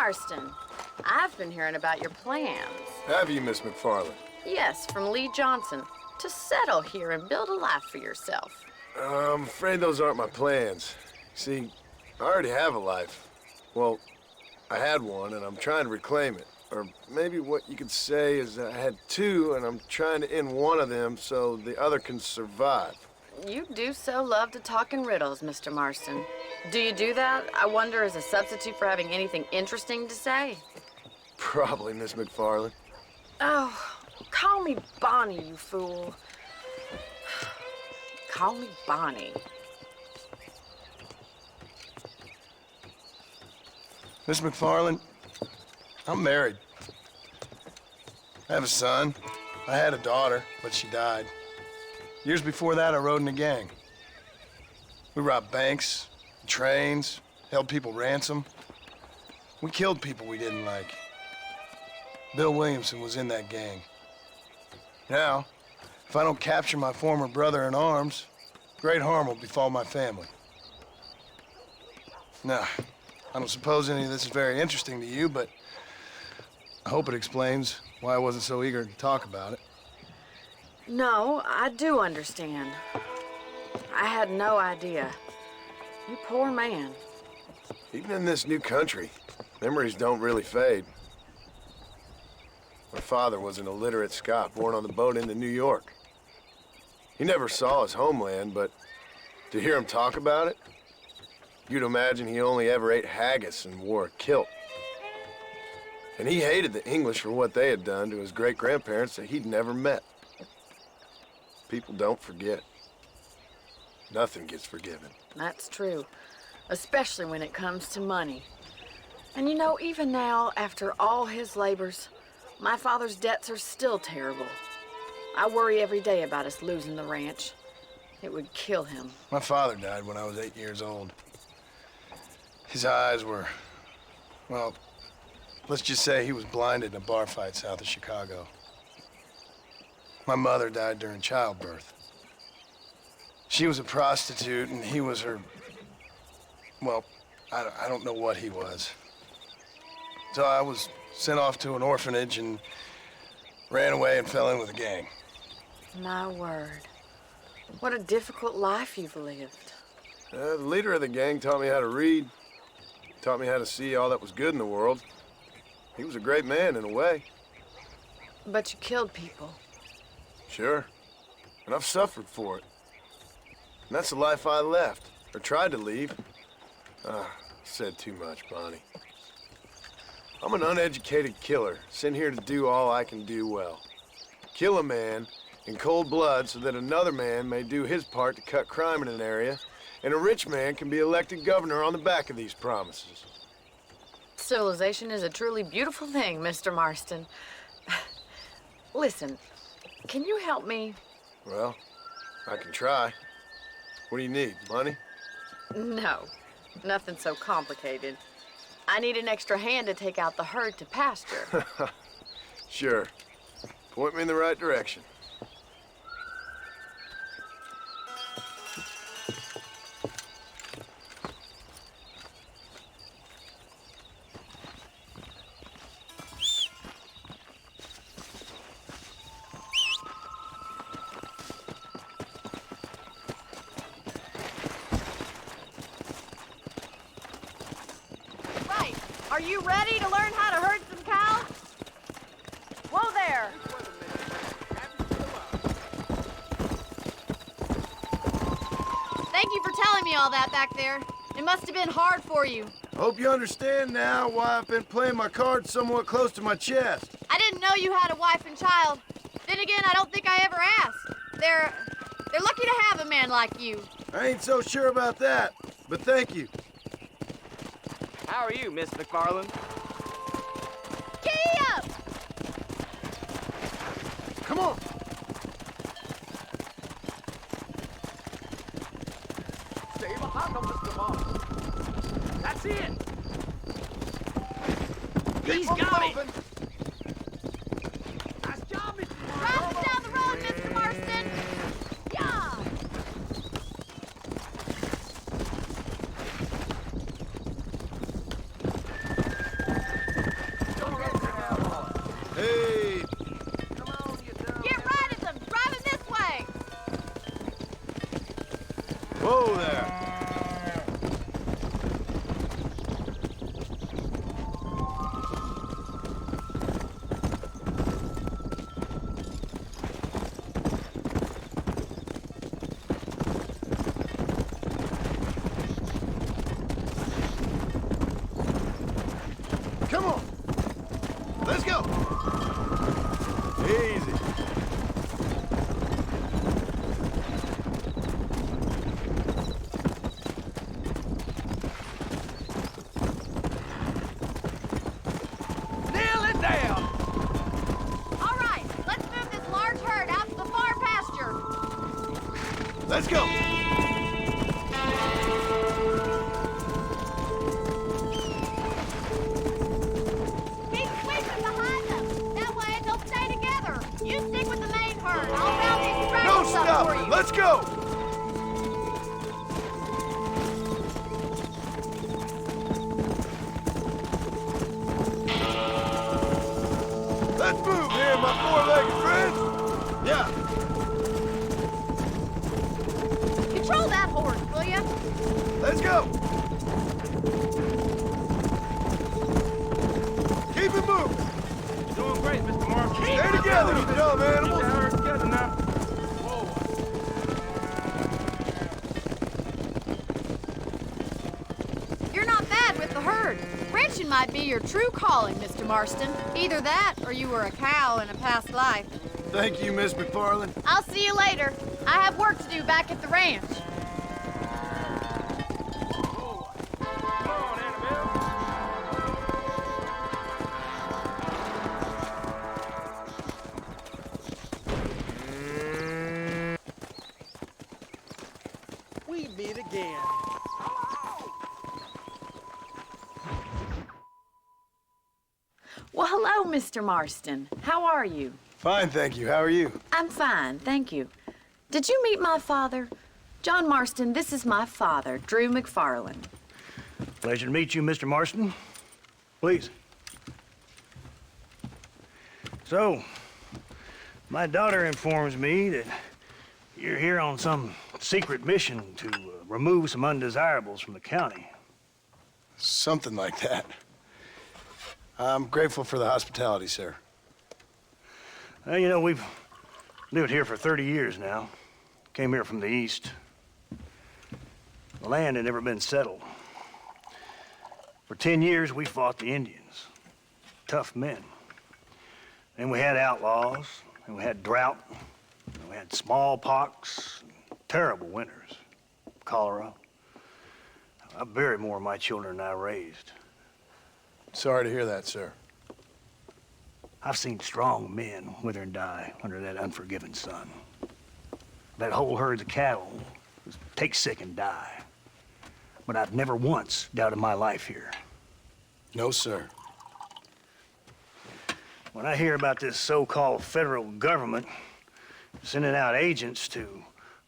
Marston. I've been hearing about your plans. Have you, Miss McFarland? Yes, from Lee Johnson. To settle here and build a life for yourself. I'm afraid those aren't my plans. See, I already have a life. Well, I had one, and I'm trying to reclaim it. Or maybe what you could say is I had two, and I'm trying to end one of them so the other can survive. You do so love to talk in riddles, Mr. Marston. Do you do that, I wonder, as a substitute for having anything interesting to say? Probably, Miss McFarland. Oh, call me Bonnie, you fool. Call me Bonnie. Miss McFarland, I'm married. I have a son. I had a daughter, but she died. Years before that, I rode in a gang. We robbed banks, trains, held people ransom. We killed people we didn't like. Bill Williamson was in that gang. Now, if I don't capture my former brother in arms, great harm will befall my family. Now, I don't suppose any of this is very interesting to you, but I hope it explains why I wasn't so eager to talk about it. No, I do understand. I had no idea. You poor man. Even in this new country, memories don't really fade. My father was an illiterate Scot born on the boat into New York. He never saw his homeland, but to hear him talk about it, you'd imagine he only ever ate haggis and wore a kilt. And he hated the English for what they had done to his great-grandparents that he'd never met. People don't forget. Nothing gets forgiven. That's true, especially when it comes to money. And you know, even now, after all his labors, my father's debts are still terrible. I worry every day about us losing the ranch. It would kill him. My father died when I was 8 years old. His eyes were, well, let's just say he was blinded in a bar fight south of Chicago. My mother died during childbirth. She was a prostitute, and he was her, well, I don't know what he was. So I was sent off to an orphanage and ran away and fell in with a gang. My word. What a difficult life you've lived. The leader of the gang taught me how to read, taught me how to see all that was good in the world. He was a great man in a way. But you killed people. Sure. And I've suffered for it. And that's the life I left, or tried to leave. Said too much, Bonnie. I'm an uneducated killer, sent here to do all I can do well. Kill a man in cold blood so that another man may do his part to cut crime in an area, and a rich man can be elected governor on the back of these promises. Civilization is a truly beautiful thing, Mr. Marston. Listen, can you help me? Well, I can try. What do you need, money? No, nothing so complicated. I need an extra hand to take out the herd to pasture. Sure. Point me in the right direction. Are you ready to learn how to herd some cows? Whoa there! Thank you for telling me all that back there. It must have been hard for you. Hope you understand now why I've been playing my cards somewhat close to my chest. I didn't know you had a wife and child. Then again, I don't think I ever asked. They're lucky to have a man like you. I ain't so sure about that, but thank you. How are you, Miss McFarland? Giddy up! Come on. Stay behind them, Mr. Moss. That's it. He's got it. Nice job, Mr. Moss. Riding down the road, Mr. Marston. Yeah. Let's go! Keep sweeping behind them. That way they'll stay together. You stick with the main herd. I'll round these No fragments up for stopping! you. Let's go! Let's move here, my four-legged friends! Yeah, Control that horse, will you? let's go! Keep it moving! Doing great, Mr. Mark. Stay together, you dumb animals! Get her together now. You're not bad with the herd. Ranching might be your true calling, Mr. Marston. Either that, or you were a cow in a past life. Thank you, Miss McFarland. I'll see you later. I have work to do back at the ranch. Come on, Annabelle. We meet again. Well, hello, Mr. Marston. How are you? Fine, thank you. How are you? I'm fine, thank you. Did you meet my father? John Marston, this is my father, Drew McFarland. Pleasure to meet you, Mr. Marston. Please. So, my daughter informs me that you're here on some secret mission to remove some undesirables from the county. Something like that. I'm grateful for the hospitality, sir. Well, you know, we've lived here for 30 years now. Came here from the east. The land had never been settled. For 10 years, we fought the Indians. Tough men. Then we had outlaws, and we had drought, and we had smallpox, and terrible winters, cholera. I buried more of my children than I raised. Sorry to hear that, sir. I've seen strong men wither and die under that unforgiving sun. That whole herds of cattle just take sick and die. But I've never once doubted my life here. No, sir. When I hear about this so-called federal government sending out agents to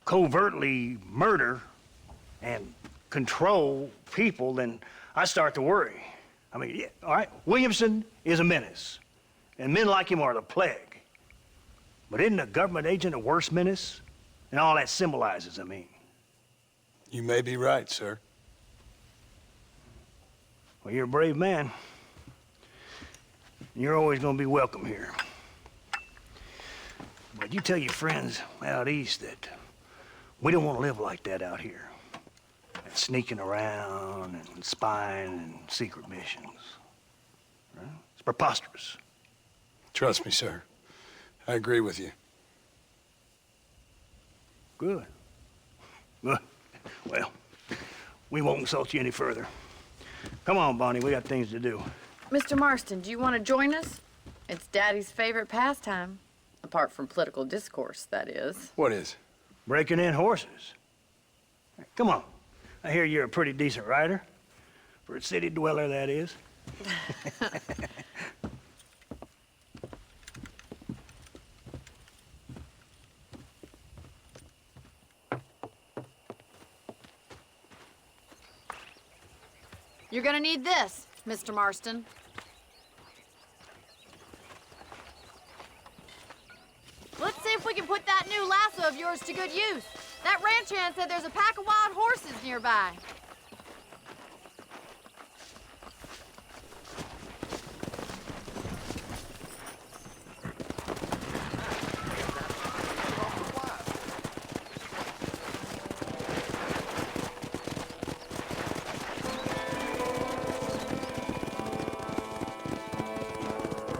covertly murder and control people, then I start to worry. I mean, yeah, all right, Williamson is a menace, and men like him are the plague. But isn't a government agent a worse menace? And all that symbolizes, I mean. You may be right, sir. Well, you're a brave man. You're always gonna be welcome here. But you tell your friends out east that we don't want to live like that out here. That sneaking around and spying and secret missions. Right? It's preposterous. Trust me, sir. I agree with you. Good. Good. Well, we won't insult you any further. Come on, Bonnie, we got things to do. Mr. Marston, do you want to join us? It's Daddy's favorite pastime. Apart from political discourse, that is. What is? Breaking in horses. Come on. I hear you're a pretty decent rider. For a city dweller, that is. You're gonna need this, Mr. Marston. Let's see if we can put that new lasso of yours to good use. That ranch hand said there's a pack of wild horses nearby.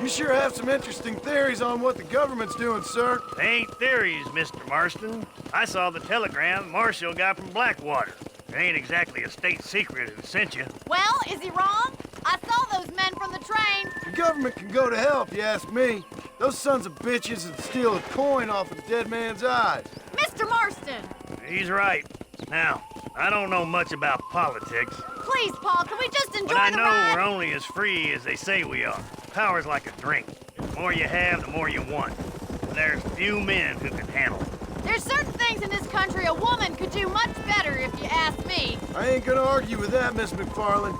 You sure have some interesting theories on what the government's doing, sir. They ain't theories, Mr. Marston. I saw the telegram Marshall got from Blackwater. It ain't exactly a state secret who sent you. Well, is he wrong? I saw those men from the train. The government can go to hell if you ask me. Those sons of bitches would steal a coin off a dead man's eyes. Mr. Marston! He's right. Now, I don't know much about politics, Please, Paul, can we just enjoy but I the know ride? we're only as free as they say we are. Power's like a drink. The more you have, the more you want. And there's few men who can handle it. There's certain things in this country a woman could do much better if you ask me. I ain't gonna argue with that, Miss McFarland.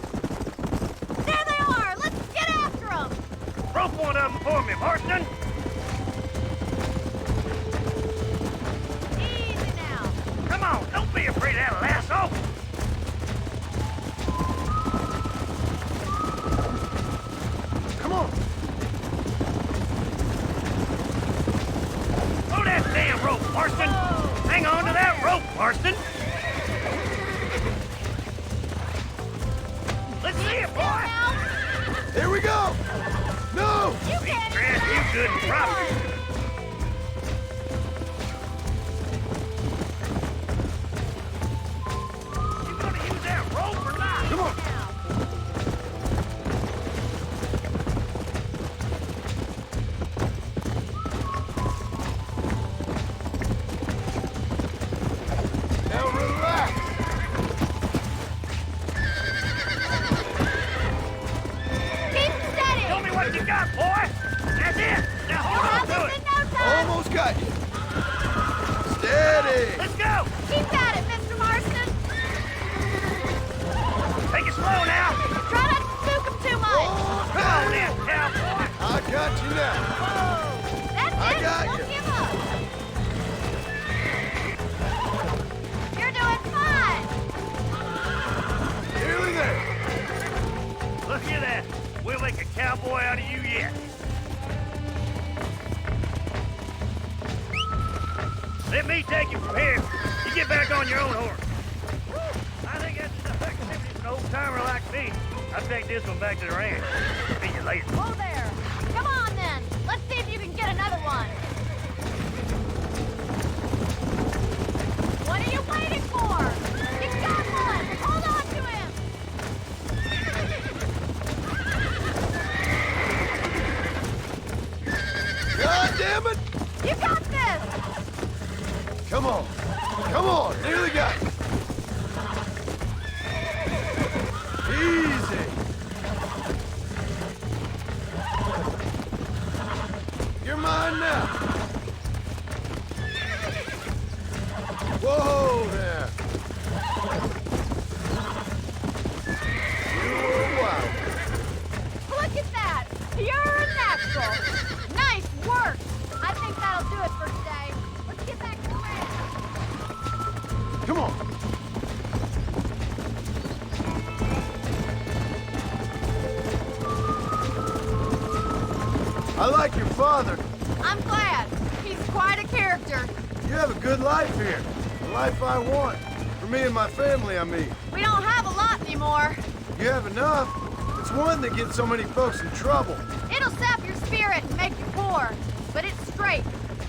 There they are! Let's get after them! Rope one of them for me, Marston! Easy now. Come on, don't be afraid of that lasso! Come on. Throw that damn rope, Marston! Hang on to that rope, Marston! Let's see it, boy! Now, Here we go. No. you can't Dress even you good and proper. You gonna use that rope or not? Come on. Now relax. Keep steady! Show me what you got, boy! That's it! Now hold on Have to this it! in no time! Almost got you. Steady. Let's go! Keep at it, Mr. Marston! Take it slow now! Try not to spook him too much! Come on in, cowboy! I got you now. That's I it! got Don't you. give up! You're doing fine! Nearly there. Look at that! We'll make a cowboy out of you yet! Let me take you from here. You get back on your own horse. I think that's enough activity for an old-timer like me. I'll take this one back to the ranch. See you later. Oh, there! Come on, then! Let's see if you can get another one! What are you waiting for? You got one! Hold on to him! God damn it. You got this! Come on. Come on. Nearly got you. Easy. You're mine now. Whoa there. You were wild. Look at that! You're a natural! Nice work! I think that'll do it for today. Let's get back to the ranch. Come on. I like your father. I'm glad. He's quite a character. You have a good life here. The life I want. For me and my family, I mean. We don't have a lot anymore. You have enough. It's one that gets so many folks in trouble. It'll sap your spirit and make you poor. But it's straight,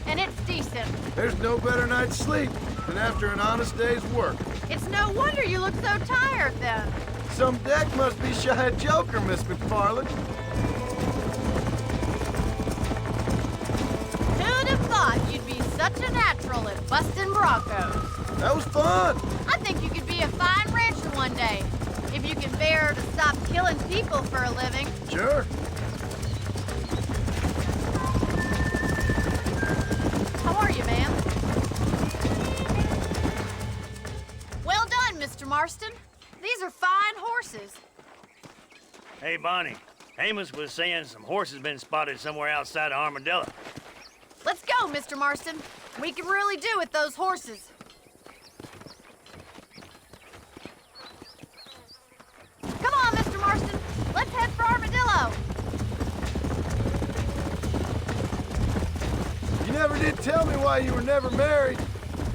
and it's decent. There's no better night's sleep than after an honest day's work. It's no wonder you look so tired then. Some deck must be shy a joker, Miss McFarland. Who'd have thought you'd be such a natural at busting broncos? That was fun. I think you could be a fine rancher one day. If you can bear to stop killing people for a living. Sure. How are you, ma'am? Well done, Mr. Marston. These are fine horses. Hey, Bonnie. Amos was saying some horses been spotted somewhere outside of Armadillo. Let's go, Mr. Marston. We can really do with those horses. Come on, Mr. Marston. Let's head for Armadillo. You never did tell me why you were never married.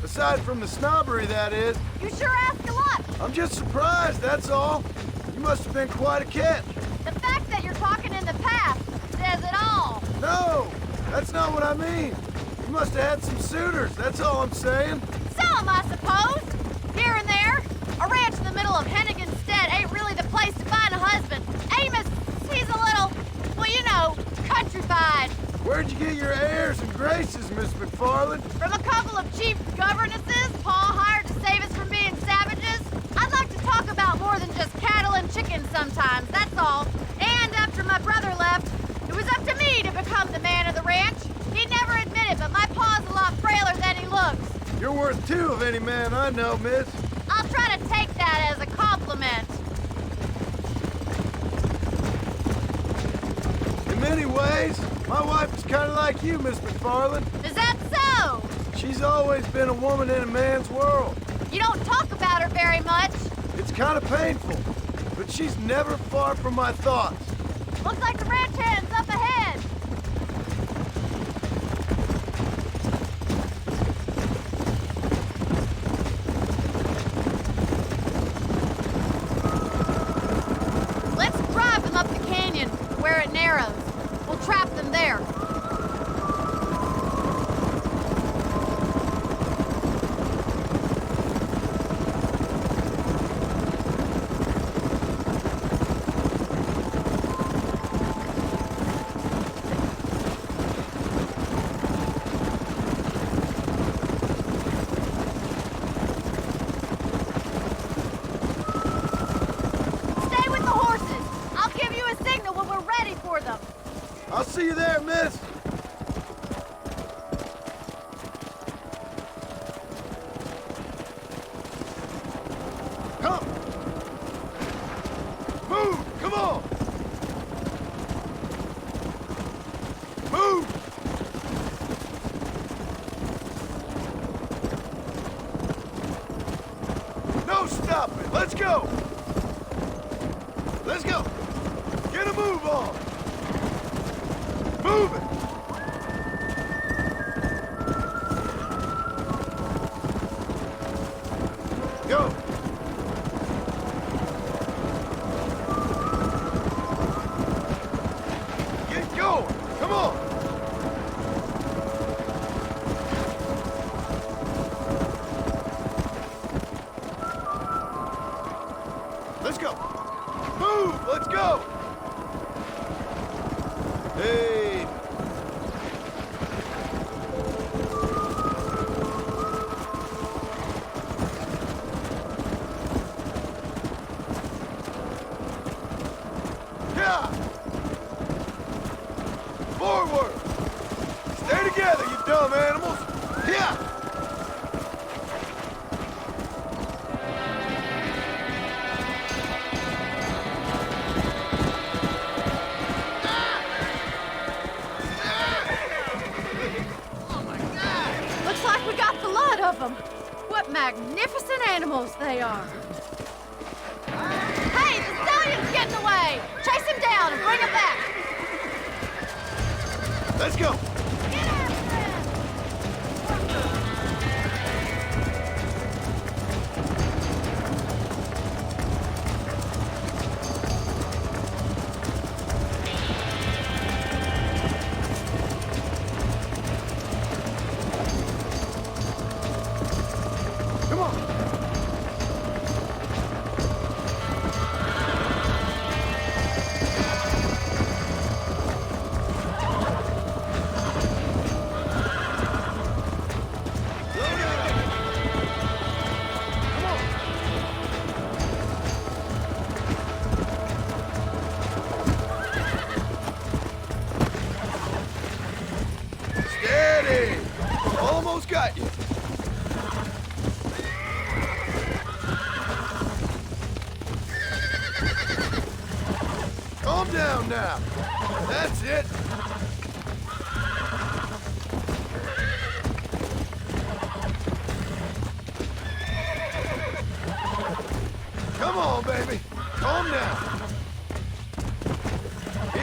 Aside from the snobbery, that is. You sure ask a lot. I'm just surprised, that's all. You must have been quite a catch. The fact that you're talking in the past says it all. No, that's not what I mean. You must have had some suitors, that's all I'm saying. Some, I suppose. Here and there. A ranch in the middle of Hennigan's Stead ain't really the place to find a husband. Amos, he's a little, well, you know, countrified. Where'd you get your airs and graces, Miss McFarland? From a couple of cheap governesses Paul hired to save us from being savages. I'd like to talk about more than just cattle and chickens sometimes, that's all. And after my brother left, it was up to me to become the man of the ranch. He'd never admit it, but my pa's a lot frailer than he looks. You're worth two of any man I know, miss. I'll try to take that as a compliment. In many ways, my wife is kind of like you, Miss McFarland. Is that so? She's always been a woman in a man's world. You don't talk about her very much. It's kind of painful, but she's never far from my thoughts. Looks like the ranch hand's up ahead. Let's drive them up the canyon where it narrows. We'll trap them there. Stay with the horses. I'll give you a signal when we're ready for them. I'll see you there, miss. Come. Move, come on. Move. No stopping. Let's go. Let's go. Get a move on. Move it. Go. Get going. Come on. Let's go. Move. Let's go. Hey. Yeah. Forward. Stay together, you dumb animals. Yeah. Looks like we got the lot of them. What magnificent animals they are. Hey, the stallion's getting away. Chase him down and bring him back. Let's go. Get after him. Come on. Steady. Almost got you. Calm down now. That's it. Come on, baby. Calm down.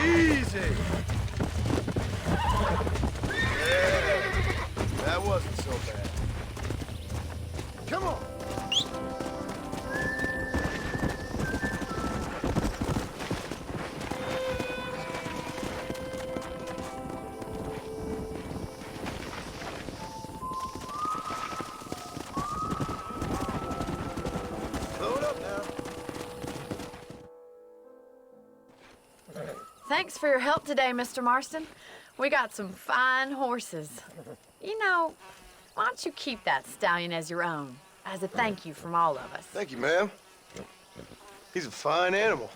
Easy. Yeah. That wasn't so bad. Come on. Thanks for your help today, Mr. Marston. We got some fine horses. You know, why don't you keep that stallion as your own, as a thank you from all of us? Thank you, ma'am. He's a fine animal.